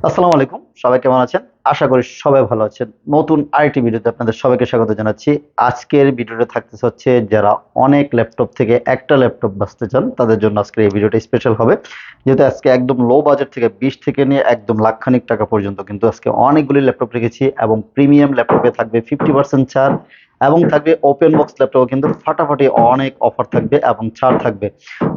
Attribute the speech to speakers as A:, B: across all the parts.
A: আসসালামু আলাইকুম, সবাই কেমন আছেন? আশা করি সবাই ভালো আছেন। নতুন আরেকটি ভিডিওতে আপনাদের সবাইকে স্বাগত জানাচ্ছি। আজকের ভিডিওটা থাকতেছে হচ্ছে যারা অনেক ল্যাপটপ থেকে একটা ল্যাপটপ বাঁচতে চান তাদের জন্য আজকের এই ভিডিওটা স্পেশাল হবে। যেহেতু আজকে একদম লো বাজেট থেকে 20 থেকে নিয়ে একদম লাখখানিক টাকা পর্যন্ত কিন্তু আজকে অনেকগুলি ল্যাপটপ রেখেছি এবং প্রিমিয়াম ল্যাপটপে থাকবে 50% ছাড় এবং থাকবে ওপেন বক্স ল্যাপটপে কিন্তু ফাটাফাটি অনেক অফার থাকবে এবং ছাড় থাকবে।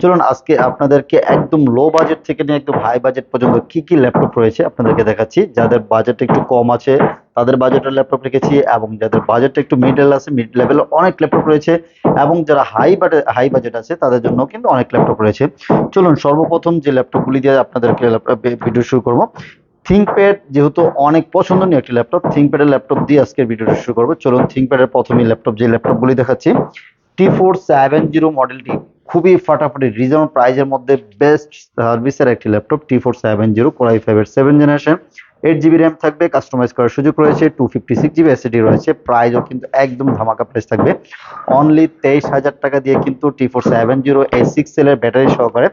A: চলুন আজকে আপনাদেরকে একদম লো বাজেট থেকে নিয়ে একদম হাই বাজেট পর্যন্ত কি কি ল্যাপটপ রয়েছে আপনাদেরকে দেখাচ্ছি। যাদের বাজেট একটু কম আছে তাদের বাজেটের ল্যাপটপ রেখেছি, এবং যাদের বাজেট একটু মিডল আছে মিড লেভেলের অনেক ল্যাপটপ রয়েছে, এবং যারা হাই বাজেট আছে তাদের জন্য কিন্তু অনেক ল্যাপটপ রয়েছে। চলুন সর্বপ্রথম যে ল্যাপটপগুলি দিয়ে আপনাদেরকে ভিডিও শুরু করব। থিংকপ্যাড যেহেতু অনেক পছন্দনীয় একটি ল্যাপটপ, থিংকপ্যাডের ল্যাপটপ দিয়ে আজকের ভিডিওটা শুরু করবো। চলুন থিংকপ্যাডের প্রথমেই ল্যাপটপ যে ল্যাপটপগুলি দেখাচ্ছি, T470 মডেলটি খুবই ফাটাফাটি রিজনেবল প্রাইজের মধ্যে বেস্ট সার্ভিসের একটি ল্যাপটপ। T470 Core i5 এর 7 জেনারেশন, 8 জিবি র্যাম থাকবে, কাস্টমাইজ করার সুযোগ রয়েছে, 256 জিবি এসএসডি রয়েছে। প্রাইসও কিন্তু একদম ধামাকা প্রাইস থাকবে, অনলি 23,000 টাকা দিয়ে কিন্তু T470 A6 সেলের ব্যাটারি সহকারে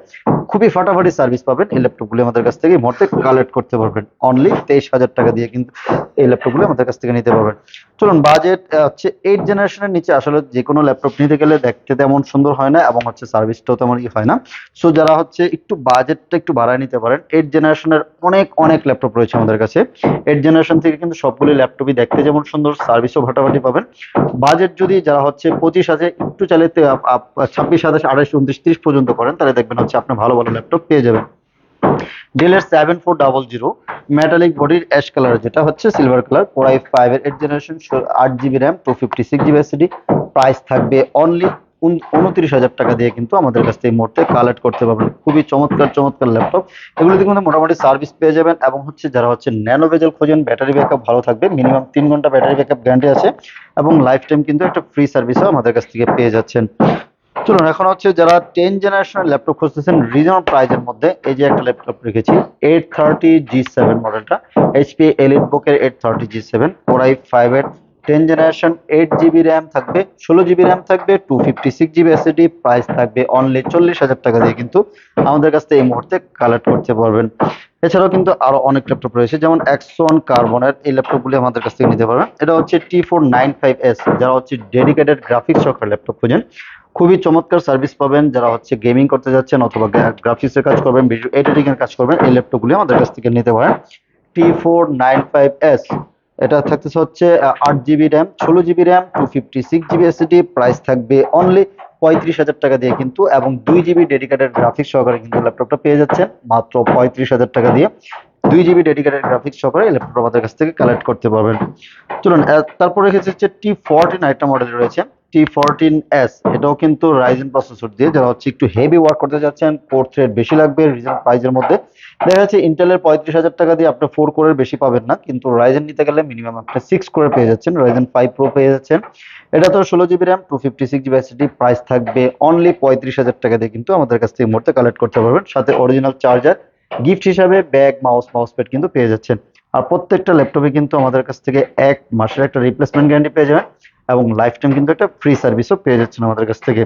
A: খুবই ফাটাফাটি সার্ভিস পাবেন। এই ল্যাপটপগুলি আমাদের কাছ থেকে এই মুহূর্তে কালেক্ট করতে পারবেন, অনলি 23,000 টাকা দিয়ে কিন্তু এই ল্যাপটপগুলি আমাদের কাছ থেকে নিতে পারবেন। চলুন বাজেট হচ্ছে 8 জেনারেশনের নিচে আসলে যে কোনো ল্যাপটপ নিতে গেলে দেখতে তেমন সুন্দর হয় না এবং হচ্ছে সার্ভিসটাও তেমন হয় না। সো যারা হচ্ছে একটু বাজেটটা একটু বাড়ায় নিতে পারেন, 8 জেনারেশনের অনেক অনেক ল্যাপটপ রয়েছে আমাদের কাছে। 8 জেনারেশন থেকে কিন্তু সবগুলি ল্যাপটপই দেখতে যেমন সুন্দর, সার্ভিসও ফাটাফাটি পাবেন। বাজেট যদি যারা হচ্ছে 25 আছে একটু চাইলে 26, 27, 28, 29, 30 পর্যন্ত করেন তাহলে দেখবেন হচ্ছে আপনি ভালো ভালো ল্যাপটপ পেয়ে যাবেন। ডেলের 7400 মেটালিক বডির অ্যাশ কালার, যেটা হচ্ছে সিলভার কালার, Core i5 এর 8 generation, 8 GB RAM, 256 GB SSD. Price থাকবে অনলি 29,000 টাকা দিয়ে কিন্তু আমাদের কাছ থেকে এই মুহূর্তে কালেক্ট করতে পারবেন। খুবই চমৎকার চমৎকার ল্যাপটপ, এগুলোতে কিন্তু মোটামুটি সার্ভিস পেয়ে যাবেন। এবং হচ্ছে যারা হচ্ছে ন্যানো বেজেল খোঁজেন, ব্যাটারি ব্যাকআপ ভালো থাকবে, মিনিমাম 3 ঘন্টা ব্যাটারি ব্যাকআপ গ্যারান্টি আছে, এবং লাইফ টাইম কিন্তু একটা ফ্রি সার্ভিসও আমাদের কাছ থেকে পেয়ে যাচ্ছেন। চলুন এখন হচ্ছে যারা 10 জেনারেশনের ল্যাপটপ খুঁজতেছেন রিজনেবল প্রাইজের মধ্যে, এই যে একটা ল্যাপটপ রেখেছি 830G7 মডেলটা, এইচপি এলিটবুক এর 830G7 Core i5 এর 10 জেনারেশন, 8 জিবি র্যাম থাকবে, 16 জিবি র্যাম থাকবে, 256 জিবি এসএসডি। প্রাইস থাকবে অনলি 40,000 টাকা দিয়ে কিন্তু আমাদের কাছ থেকে এই মুহূর্তে কালেক্ট করতে পারবেন। এছাড়াও কিন্তু আরো অনেক ল্যাপটপ রয়েছে, যেমন Axon কার্বনের এই ল্যাপটপগুলি আমাদের কাছ থেকে নিতে পারবেন। এটা হচ্ছে T495S, যারা হচ্ছে ডেডিকেটেড গ্রাফিক্স সহকারে ল্যাপটপ খোঁজেন, খুবই চমৎকার সার্ভিস পাবেন। যারা হচ্ছে গেমিং করতে যাচ্ছেন অথবা গ্রাফিক্স এর কাজ করবেন, ভিডিও এডিটিং এর কাজ করবেন, এই ল্যাপটপগুলি আমাদের কাছ থেকে নিতে পারেন। T495S, এটা থাকতেছে হচ্ছে 8 GB RAM, 16 GB RAM, 256 GB SSD. Price থাকবে অনলি 35,000 টাকা দিয়ে কিন্তু, এবং 2 জিবি ডেডিকেটেড গ্রাফিক্স সহকারে কিন্তু ল্যাপটপটা পেয়ে যাচ্ছেন মাত্র 35,000 টাকা দিয়ে। 2 জিবি ডেডিকেটেড গ্রাফিক্স সহকারে এই ল্যাপটপ আমাদের কাছ থেকে কালেক্ট করতে পারবেন। চলুন তারপর রেখেছে হচ্ছে T14 একটা মডেল রয়েছে, T14S, এটাও কিন্তু রাইজেন প্রসেসর দিয়ে। যারা হচ্ছে একটু হেভি ওয়ার্ক করতে যাচ্ছেন, কোর থ্রেড বেশি লাগবে, রিজনেবল প্রাইসের মধ্যে, দেখা যাচ্ছে ইন্টেলের 35,000 টাকা দিয়ে আপনি 4 কোরের বেশি পাবেন না, কিন্তু রাইজেন নিতে গেলে মিনিমাম আপনি 6 কোরে পেয়ে যাচ্ছেন, রাইজেন 5 প্রো পেয়ে যাচ্ছেন। এটা তো 16 GB RAM, 256 GB SSD. Price থাকবে অনলি 35,000 টাকা দিয়ে কিন্তু আমাদের কাছ থেকে এই মুহূর্তে কালেক্ট করতে পারবেন, সাথে অরিজিনাল চার্জার, গিফট হিসাবে ব্যাগ, মাউস প্যাড কিন্তু পেয়ে যাচ্ছেন। আর প্রত্যেকটা ল্যাপটপে কিন্তু আমাদের কাছ থেকে 1 মাসের একটা রিপ্লেসমেন্ট গ্যারান্টি পেয়ে যাবেন, এবং লাইফ টাইম কিন্তু একটা ফ্রি সার্ভিসও পেয়ে যাচ্ছেন আমাদের কাছ থেকে।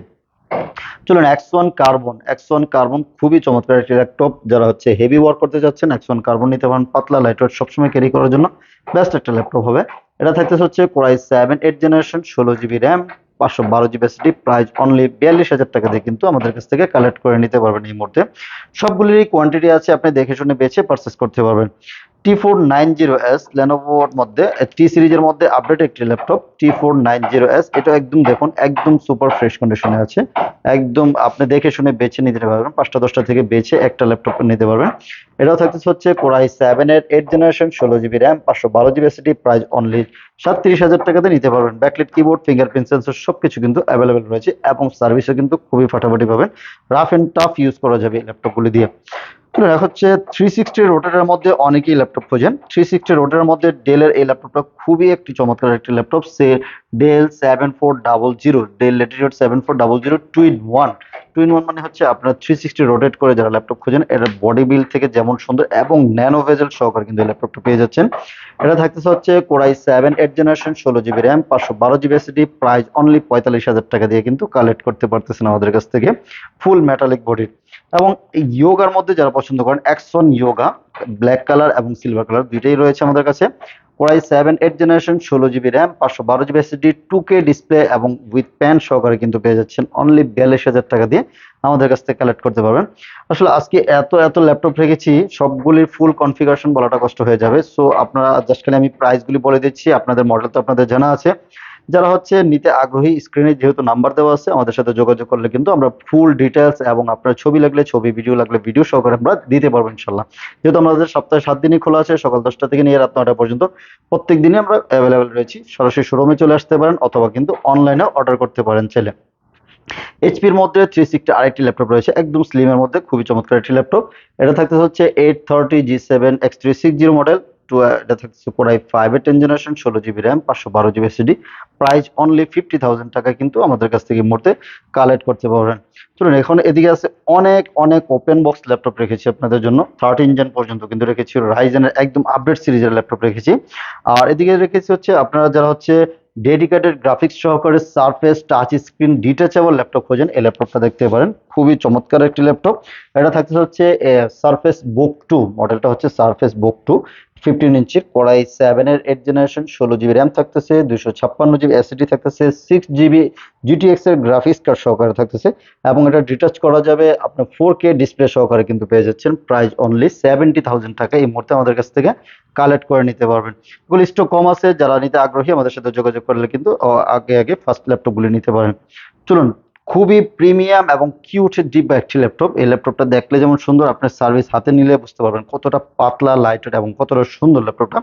A: চলুন Axon কার্বন খুবই চমৎকার একটি ল্যাপটপ, যারা হচ্ছে হেভি ওয়ার্ক করতে যাচ্ছেন Axon কার্বন নিতে পারেন, পাতলা লাইট ওয়েট সবসময় ক্যারি করার জন্য বেস্ট একটা ল্যাপটপ হবে। এটা থাকতেছে হচ্ছে Core i7 8 generation, 16 GB RAM, 512 GB SSD. Price only 42,000 টাকা দিয়ে কিন্তু আমাদের কাছ থেকে কালেক্ট করে নিতে পারবেন এই মুহূর্তে। সবগুলিরই কোয়ান্টিটি আছে, আপনি দেখে শুনে বেছে পারচেস করতে পারবেন। T490S লেনোভোর মধ্যে টি সিরিজের মধ্যে আপডেট একটি ল্যাপটপ, T490S, এটা একদম দেখুন একদম সুপার ফ্রেশ কন্ডিশনে আছে, একদম আপনি দেখে শুনে বেছে নিতে পারবেন, 5টা 10টা থেকে বেছে একটা ল্যাপটপ নিতে পারবেন। এটাও থাকতেছে হচ্ছে Core i7 এর 8 generation, 16 GB RAM, 512 GB SSD. Price only 37,000 টাকাতে নিতে পারবেন। ব্যাকলাইট কিবোর্ড, ফিঙ্গারপ্রিন্ট সেন্সর সবকিছু কিন্তু অ্যাভেলেবেল রয়েছে, এবং সার্ভিসও কিন্তু খুবই ফাটাফাটি পাবেন, রাফ এন্ড টাফ ইউজ করা যাবে এই ল্যাপটপগুলি দিয়ে। দেখা হচ্ছে 360 রোটেটের মধ্যে অনেকেই ল্যাপটপ খোঁজেন। 360 রোটের মধ্যে ডেলের এই ল্যাপটপটা খুবই একটি চমৎকার একটি ল্যাপটপ, সে Dell 7400, Dell Latitude 7400 2 in 1। 2 in 1 মানে হচ্ছে আপনার 360 রোটেট করে যারা ল্যাপটপ খোঁজেন, এটার বডি বিল্ড থেকে যেমন সুন্দর এবং ন্যানো ভেজেল সহকারে কিন্তু এই ল্যাপটপটা পেয়ে যাচ্ছেন। এটা থাকতেছে হচ্ছে Core i7 8 generation, 16 GB RAM, 512 GB SSD. Price only 45,000 টাকা দিয়ে কিন্তু কালেক্ট করতে পারতেছেন আমাদের কাছ থেকে, ফুল মেটালিক বডির। এবং ইয়োগার মধ্যে যারা পছন্দ করেন অ্যাক্সন ইয়োগা ব্ল্যাক কালার এবং সিলভার কালার দুইটাই রয়েছে আমাদের কাছে। Core i 7 generation 16 GB RAM 512 GB SSD 2K display এবং উইথ প্যান সহকারে কিন্তু পেয়ে যাচ্ছেন অনলি 42,000 টাকা দিয়ে আমাদের কাছ থেকে কালেক্ট করতে পারবেন। আসলে আজকে এত এত ল্যাপটপ রেখেছি, সবগুলির ফুল কনফিগারেশন বলাটা কষ্ট হয়ে যাবে, সো আপনারা জাস্ট খালি আমি প্রাইসগুলি বলে দিচ্ছি, আপনাদের মডেল তো আপনাদের জানা আছে। যারা হচ্ছে নিতে আগ্রহী স্ক্রিনে যেহেতু নাম্বার দেওয়া আছে, আমাদের সাথে যোগাযোগ করলে কিন্তু আমরা ফুল ডিটেলস এবং আপনার ছবি লাগলে ছবি, ভিডিও লাগলে ভিডিও সহকারে আমরা দিতে পারবো ইনশাল্লাহ। যেহেতু আমাদের সপ্তাহে 7 দিনই খোলা আছে, সকাল 10টা থেকে নিয়ে রাত 9টা পর্যন্ত প্রত্যেক দিনই আমরা অ্যাভেলেবেল রয়েছি। সরাসরি শোরুমে চলে আসতে পারেন অথবা কিন্তু অনলাইনে অর্ডার করতে পারেন চাইলে। এইচপির মধ্যে 360 আরেকটি ল্যাপটপ রয়েছে, একদম স্লিমের মধ্যে খুবই চমৎকার একটি ল্যাপটপ। এটা থাকতে হচ্ছে 830G7 X360 মডেল। এটা থাকছে core i 10 generation 16 GB RAM 512 GB SSD. Price only 50,000 টাকা কিন্তু আমাদের কাছ থেকে এই মুহূর্তে কালেক্ট করতে পারবেন। চলুন এখন এদিকে আছে অনেক অনেক ওপেন বক্স ল্যাপটপ রেখেছি আপনাদের জন্য, 13 জেন পর্যন্ত কিন্তু রেখেছি, রাইজেনের একদম আপডেট সিরিজের ল্যাপটপ রেখেছি। আর এদিকে রেখেছি হচ্ছে আপনারা যারা হচ্ছে ডেডিকেটেড গ্রাফিক্স সহকারে surface touch screen detachable laptop খোঁজেন, এই ল্যাপটপটা দেখতে পারেন, খুবই চমৎকার একটি ল্যাপটপ। এটা থাকতে হচ্ছে সারফেস বুক 2 মডেলটা হচ্ছে সারফেস বুক 2 15 ইঞ্চির কোরাই 7 জেনারেশন 16 জিবি র্যাম থাকতেছে, 256 জিবি এসএসডি থাকতেছে, 6 জিবি জিটিএক্স এর গ্রাফিক্স কার্ড সহকারে থাকতেছে এবং এটা ডিটাচ করা যাবে আপনার 4K ডিসপ্লে সহকারে কিন্তু পেয়ে যাচ্ছেন। প্রাইস অনলি 70,000 টাকা এই মুহূর্তে আমাদের কাছ থেকে কালেক্ট করে নিতে পারবেন। এগুলো স্টক কম আছে, যারা নিতে আগ্রহী আমাদের সাথে যোগাযোগ করলে কিন্তু আগে আগে ফার্স্ট ল্যাপটপগুলি নিতে পারেন। চলুন, খুবই প্রিমিয়াম এবং কিউট ডিপ একটি ল্যাপটপ। এই ল্যাপটপটা দেখলে যেমন সুন্দর, আপনার সার্ভিস হাতে নিলে বুঝতে পারবেন কতটা পাতলা লাইটওয়েট এবং কতটা সুন্দর ল্যাপটপটা।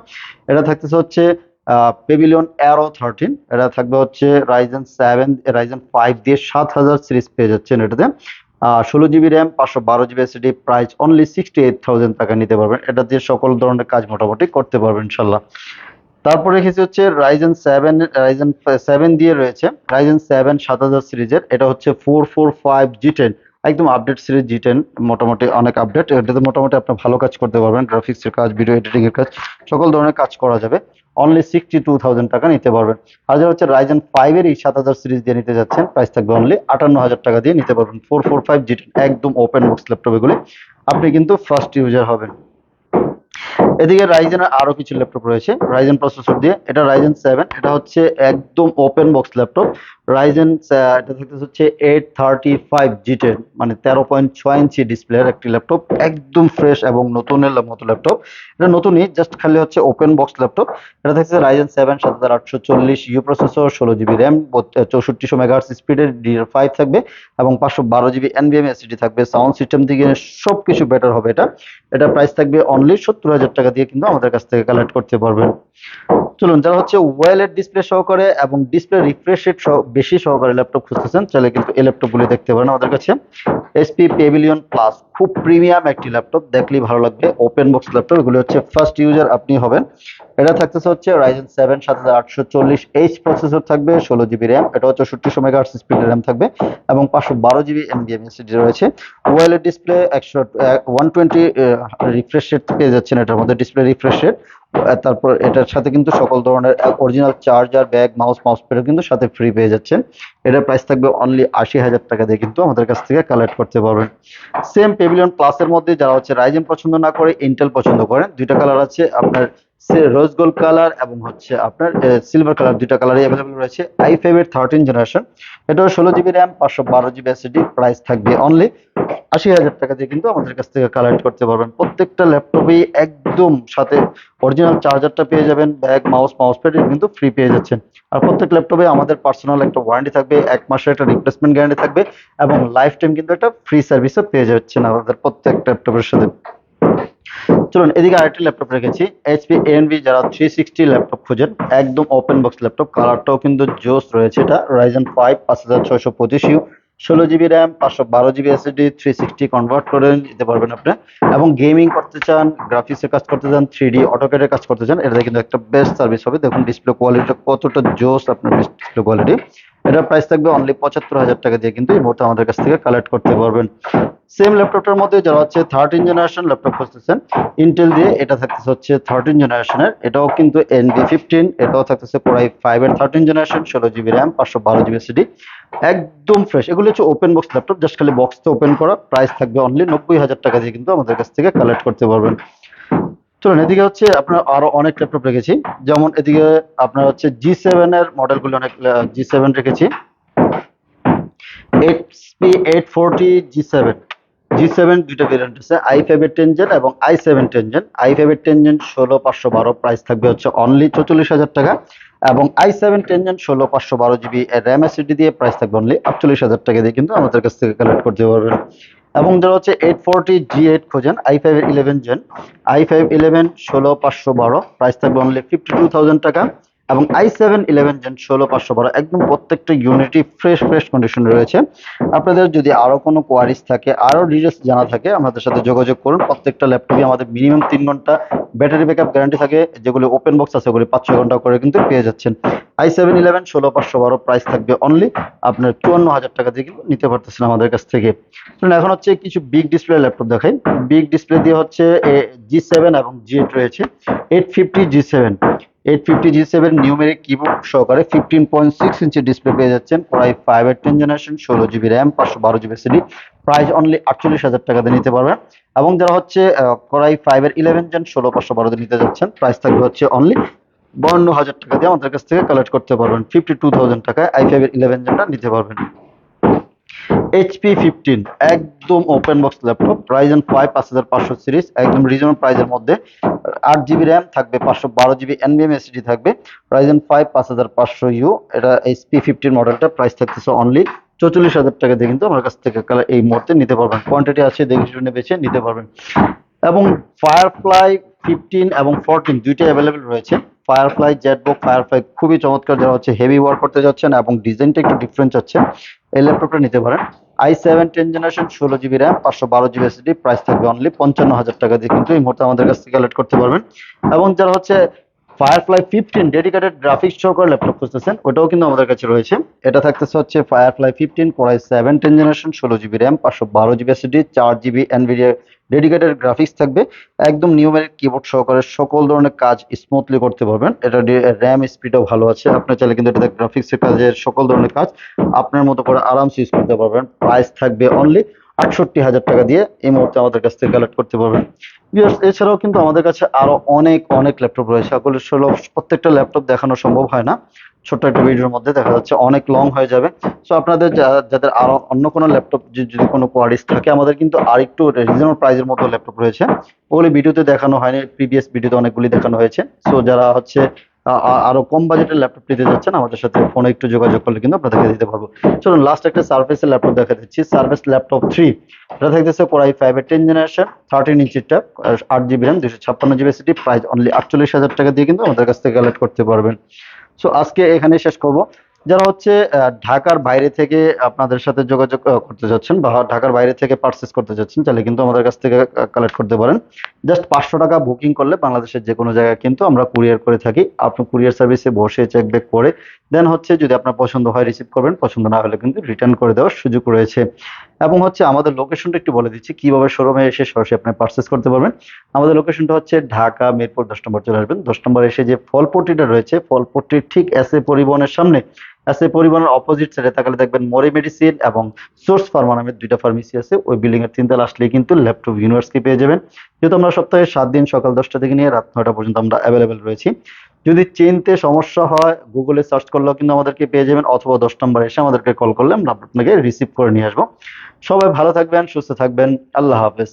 A: এটা থাকতেছে হচ্ছে পেভিলিয়ন অ্যারো 13। এটা থাকবে হচ্ছে রাইজেন 5 দিয়ে 7000 সিরিজ পেয়ে যাচ্ছেন এটাতে। 16 GB RAM 512 GB SSD. Price only 68,000 টাকা নিতে পারবেন। এটা দিয়ে সকল ধরনের কাজ মোটামুটি করতে পারবেন ইনশাল্লাহ। তারপর রেখেছি হচ্ছে রাইজেন 7 দিয়ে রয়েছে রাইজেন 7 7000 সিরিজের। এটা হচ্ছে 445G10, একদম আপডেট সিরিজ G10, মোটামুটি অনেক আপডেট। এটাতে মোটামুটি আপনি ভালো কাজ করতে পারবেন, গ্রাফিক্সের কাজ, ভিডিও এডিটিং এর কাজ, সকল ধরনের কাজ করা যাবে। অনলি 62,000 টাকা নিতে পারবেন। আর যারা হচ্ছে রাইজেন 5 এর এই 7000 সিরিজ দিয়ে নিতে যাচ্ছেন, প্রাইস থাকবে অনলি 58,000 টাকা দিয়ে নিতে পারবেন। 445G10 একদম ওপেন বক্স ল্যাপটপ এগুলি, আপনি কিন্তু ফার্স্ট ইউজার হবেন। এদিকে রাইজেনের আরো কিছু ল্যাপটপ রয়েছে রাইজেন প্রসেসর দিয়ে। এটা রাইজেন 7, এটা হচ্ছে একদম ওপেন বক্স ল্যাপটপ। এটা থাকতে হচ্ছে 835G10, মানে 13.6 ইঞ্চি ডিসপ্লের একটি ল্যাপটপ, একদম ফ্রেশ এবং নতুনের মতো ল্যাপটপ। এটা নতুনই, জাস্ট খালি হচ্ছে ওপেন বক্স ল্যাপটপ। এটা থাকছে Ryzen 7 7840 U processor, 16 GB RAM, 6400 megahertz স্পিডের DDR5 থাকবে এবং 512 জিবি এনভিএমই এসএসডি থাকবে। সাউন্ড সিস্টেম দিকে সবকিছু বেটার হবে এটা। এটা প্রাইস থাকবে অনলি 70,000 টাকা দিয়ে কিন্তু আমাদের কাছ থেকে কালেক্ট করতে পারবেন। চলুন, যারা হচ্ছে ওয়েলের ডিসপ্লে সহকারে এবং ডিসপ্লে রিফ্রেশ রেট বেশি সহকারে ল্যাপটপ খুঁজতেছেন, তাহলে কিন্তু এই ল্যাপটপগুলি দেখতে পারেন আমাদের কাছে। এসপি পেভিলিয়ন প্লাস, খুব প্রিমিয়াম একটি ল্যাপটপ, দেখলেই ভালো লাগবে, ওপেন বক্স ল্যাপটপ। এগুলি হচ্ছে ফার্স্ট ইউজার আপনি হবেন। এটা থাকতেছে হচ্ছে রাইজেন 7 7840H প্রসেসর থাকবে, 16 জিবি র্যাম, এটা হচ্ছে 6400 মেগাহার্টজ স্পিডের র্যাম থাকবে এবং 512 জিবি এনভিএমই এসএসডি রয়েছে। ওয়েলের ডিসপ্লে 120 রিফ্রেশ রেট পেয়ে যাচ্ছেন এটার মধ্যে, ডিসপ্লে রিফ্রেশ রেট। তারপর এটার সাথে কিন্তু সকল ধরনের অরিজিনাল চার্জার, ব্যাগ, মাউস প্যাডও কিন্তু সাথে ফ্রি পেয়ে যাচ্ছেন। এটার প্রাইস থাকবে অনলি 80,000 টাকা দিয়ে কিন্তু আমাদের কাছ থেকে কালেক্ট করতে পারবেন। সেম পেভিলিয়ন প্লাসের মধ্যে যারা হচ্ছে রাইজেন পছন্দ না করে ইন্টেল পছন্দ করেন, দুইটা কালার আছে আপনার, রোজ গোল্ড কালার এবং হচ্ছে আপনার সিলভার কালার, দুইটা কালারই অ্যাভেলেবল রয়েছে। i5 এর 13 জেনারেশন, এটাও 16 GB RAM 512 GB SSD. Price থাকবে অনলি 80,000 টাকা দিয়ে কিন্তু আমাদের কাছ থেকে কালেক্ট করতে পারবেন। প্রত্যেকটা ল্যাপটপেই একদম সাথে অরিজিনাল চার্জারটা পেয়ে যাবেন, ব্যাগ, মাউস প্যাড কিন্তু ফ্রি পেয়ে যাচ্ছেন। আর প্রত্যেক ল্যাপটপে আমাদের পার্সোনাল একটা ওয়ারেন্টি থাকবে, 1 মাসের একটা রিপ্লেসমেন্ট গ্যারান্টি থাকবে এবং লাইফ টাইম কিন্তু একটা ফ্রি সার্ভিসও পেয়ে যাচ্ছেন আমাদের প্রত্যেকটা ল্যাপটপের সাথে। চলুন, এদিকে আরেকটি ল্যাপটপ রেখেছি এইচপি এএনভি, যারা 360 ল্যাপটপ খুঁজেন, একদম ওপেন বক্স ল্যাপটপ, কালারটাও কিন্তু জোস রয়েছে। এটা Ryzen 5 5625U, 16 GB RAM 512 GB SSD, 360 convert করে নিতে পারবেন আপনি। এবং গেমিং করতে চান, গ্রাফিক্সের কাজ করতে চান, 3D অটোক্যাডের কাজ করতে চান, এটা কিন্তু একটা বেস্ট সার্ভিস হবে। দেখুন ডিসপ্লে কোয়ালিটিটা কতটা জোস, আপনার ডিসপ্লে কোয়ালিটি। এটা প্রাইস থাকবে অনলি ৭৫,০০০ টাকা দিয়ে কিন্তু এই মুহূর্তে আমাদের কাছ থেকে কালেক্ট করতে পারবেন। সেম ল্যাপটপটার মধ্যে যারা হচ্ছে 13 জেনারেশন ল্যাপটপ খুঁজতেছেন ইন্টেল দিয়ে, এটা থাকতেছে হচ্ছে 13 জেনারেশনের, এটাও কিন্তু NV15, এটাও থাকতেছে Core i5 এর 13 generation, 16 GB RAM, 512 GB SSD, একদম ফ্রেশ। এগুলো হচ্ছে ওপেন বক্স ল্যাপটপ, জাস্ট খালি বক্সটা ওপেন করা। প্রাইস থাকবে অনলি ৯০,০০০ টাকা দিয়ে কিন্তু আমাদের কাছ থেকে কালেক্ট করতে পারবেন। চলুন, এদিকে হচ্ছে আপনার আরো অনেক ল্যাপটপ রেখেছি, যেমন এদিকে আপনার হচ্ছে G7 এর মডেলগুলো অনেক, G7 রেখেছি, HP 840 G7, G7 দুইটা ভেরিয়েন্ট আছে, i5 এর 10 জেন এবং i7 10 জেন। i5 এর 10 জেন 16512, প্রাইস থাকবে হচ্ছে অনলি 44,০০০ টাকা, এবং i7 10 gen 16512 GB RAM SSD দিয়ে প্রাইস থাকবে অনলি 48,০০০ টাকা দিয়ে কিন্তু আমাদের কাছ থেকে কালেক্ট করতে পারবেন। এবং যারা হচ্ছে 840 G8 খোঁজেন, i5 এর 11 জেন, i5 11 16512, প্রাইস থাকবে অনলি 52,000 টাকা, এবং i7 11 জেন 16512, একদম প্রত্যেকটা ইউনিটি ফ্রেশ ফ্রেশ কন্ডিশনে রয়েছে। আপনাদের যদি আরো কোনো কোয়ারিজ থাকে, আরো ডিটেলস জানা থাকে, আমাদের সাথে যোগাযোগ করুন। প্রত্যেকটা ল্যাপটপে আমাদের মিনিমাম 3 ঘন্টা ব্যাটারি ব্যাকআপ গ্যারান্টি থাকে, যেগুলো ওপেন বক্স আছে ওগুলি 5-6 ঘন্টা করে কিন্তু পেয়ে যাচ্ছেন। i7 11 16512, প্রাইস থাকবে অনলি আপনার 54,000 টাকা দিয়ে কিন্তু নিতে পারতেছেন আমাদের কাছ থেকে। এখন হচ্ছে কিছু বিগ ডিসপ্লে ল্যাপটপ দেখাই। বিগ ডিসপ্লে দিয়ে হচ্ছে G7 এবং G8 রয়েছে। 850 G7, 850 G7 নিউমেরিক কিবোর্ড সহকারে 15.6 ইঞ্চি ডিসপ্লে পেয়ে যাচ্ছেন। Core i5 এর 10 generation, 16 GB RAM, 512 GB SSD, price only 48,000 টাকা দিয়ে নিতে পারবেন। এবং যারা হচ্ছে Core i5 এর 11 জেন 16512 দিয়ে নিতে যাচ্ছেন, প্রাইস থাকবে হচ্ছে অনলি 52,000 টাকা দিয়ে আমাদের কাছ থেকে কালেক্ট করতে পারবেন। 52,000 টাকায় i5 এর 11 জেনটা নিতে পারবেন। HP 15, একদম open box laptop, Ryzen 5 5500 series, একদম রিজনেবল প্রাইসের মধ্যে। 8 GB র্যাম থাকবে, 512 GB NVMe SSD থাকবে, Ryzen 5 5500U, এটা HP 15 মডেলটা, প্রাইস থাকতেছে অনলি 44,000 টাকা দিয়ে কিন্তু আমার কাছ থেকে এই মুহূর্তে নিতে পারবেন। কোয়ান্টিটি আছে, দেখে শুনে বেছে নিতে পারবেন। এবং ফায়ারফ্লাই 15 এবং 14 দুইটাই অ্যাভেলেবেল রয়েছে। ফায়ারফ্লাই জেটবুক, ফায়ারফ্লাই খুবই চমৎকার, যারা হচ্ছে হেভি ওয়ার্ক করতে যাচ্ছেন এবং ডিজাইনটা একটু ডিফারেন্ট চাচ্ছেন, এই ল্যাপটপটা নিতে পারেন। i7 10 generation, 16 GB RAM, 512 GB SSD, price থাকবে অনলি 55,000 টাকা দিয়ে কিন্তু এই মুহূর্তে আমাদের কাছ থেকে কালেক্ট করতে পারবেন। এবং যারা হচ্ছে ফায়ারফ্লাই 15 ডেডিকেটেড গ্রাফিক্স সহকারে ল্যাপটপ খুঁজতেছেন, ওটাও কিন্তু আমাদের কাছে রয়েছে। এটা থাকতেছে হচ্ছে firefly 15 Core i7 10 generation, 16 GB RAM, 512 GB SSD, 4 GB NVIDIA dedicated graphics থাকবে, একদম নিউমেরিক কিবোর্ড সহকারে সকল ধরনের কাজ স্মুথলি করতে পারবেন। এটা র্যাম স্পিডও ভালো আছে, আপনি চাইলে কিন্তু এটাতে গ্রাফিক্সের কাজের সকল ধরনের কাজ আপনার মতো করে আরামসে ইউজ করতে পারবেন। প্রাইস থাকবে অনলি 68,000 টাকা দিয়ে এই মুহূর্তে আমাদের কাছ থেকে কালেক্ট করতে পারবেন। এছাড়াও কিন্তু আমাদের কাছে আরো অনেক অনেক ল্যাপটপ রয়েছে, আসলে প্রত্যেকটা ল্যাপটপ দেখানো সম্ভব হয় না ছোট্ট একটা ভিডিওর মধ্যে, দেখা যাচ্ছে অনেক লং হয়ে যাবে। সো আপনাদের যাদের আরো অন্য কোনো ল্যাপটপ যদি কোনো কোয়ারিজ থাকে, আমাদের কিন্তু আরেকটু রিজনেবল প্রাইসের মধ্যে ল্যাপটপ রয়েছে, ওগুলি ভিডিওতে দেখানো হয়নি, প্রিভিয়াস ভিডিওতে অনেকগুলি দেখানো হয়েছে। সো যারা হচ্ছে আরো কম বাজেটের ল্যাপটপ নিতে যাচ্ছেন, আমাদের সাথে ফোনে একটু যোগাযোগ করলে কিন্তু আপনাদেরকে দিতে পারবো। চলুন লাস্ট একটা সার্ফেসের ল্যাপটপ দেখা দিচ্ছি, সার্ফেস ল্যাপটপ 3। এটা থাকতেছে Core i5 এর 10 generation, 13 ইঞ্চিটা, 8 GB RAM, 256 GB SSD, price only 48,000 টাকা দিয়ে কিন্তু আমাদের কাছ থেকে কালেক্ট করতে পারবেন। সো আজকে এখানে শেষ করব। যারা হচ্ছে ঢাকার বাইরে থেকে আপনাদের সাথে যোগাযোগ করতে যাচ্ছেন, বা ঢাকার বাইরে থেকে পারচেস করতে যাচ্ছেন, তাহলে কিন্তু আমাদের কাছ থেকে কালেক্ট করতে পারেন। জাস্ট 500 টাকা বুকিং করলে বাংলাদেশের যে কোনো জায়গায় কিন্তু আমরা কুরিয়ার করে থাকি। আপনি কুরিয়ার সার্ভিসে বসে চেক ব্যাক করে দেন হচ্ছে যদি আপনার পছন্দ হয় রিসিভ করবেন, পছন্দ না হলে কিন্তু রিটার্ন করে দেওয়ার সুযোগ রয়েছে। এবং হচ্ছে আমাদের লোকেশনটা একটু বলে দিচ্ছি, কিভাবে শোরুমে এসে সরাসরি আপনি পারচেস করতে পারবেন। আমাদের লোকেশনটা হচ্ছে ঢাকা মিরপুর 10 নম্বর চলে আসবেন। 10 নম্বর এসে যে ফলপট্টিটা রয়েছে, ফলপট্টির ঠিক এসএ পরিবহনের সামনে, এসএ পরিবহনের অপোজিট সাইডে তাকালে দেখবেন মরি মেডিসিন এবং সোর্স ফার্মা নামের দুইটা ফার্মেসি আছে। ওই বিল্ডিং এর 3 তলা আসলেই কিন্তু ল্যাপটপ ইউনিভার্সিটি পেয়ে যাবেন। যেহেতু আমরা সপ্তাহে 7 দিন সকাল 10টা থেকে নিয়ে রাত 9টা পর্যন্ত আমরা অ্যাভেলেবেল রয়েছি। যদি চিনতে সমস্যা হয় গুগলে সার্চ করলেও কিন্তু আমাদেরকে পেয়ে যাবেন, অথবা 10 নম্বর এসে আমাদেরকে কল করলে আমরা আপনাকে রিসিভ করে নিয়ে আসবো। সবাই ভালো থাকবেন, সুস্থ থাকবেন, আল্লাহ হাফেজ।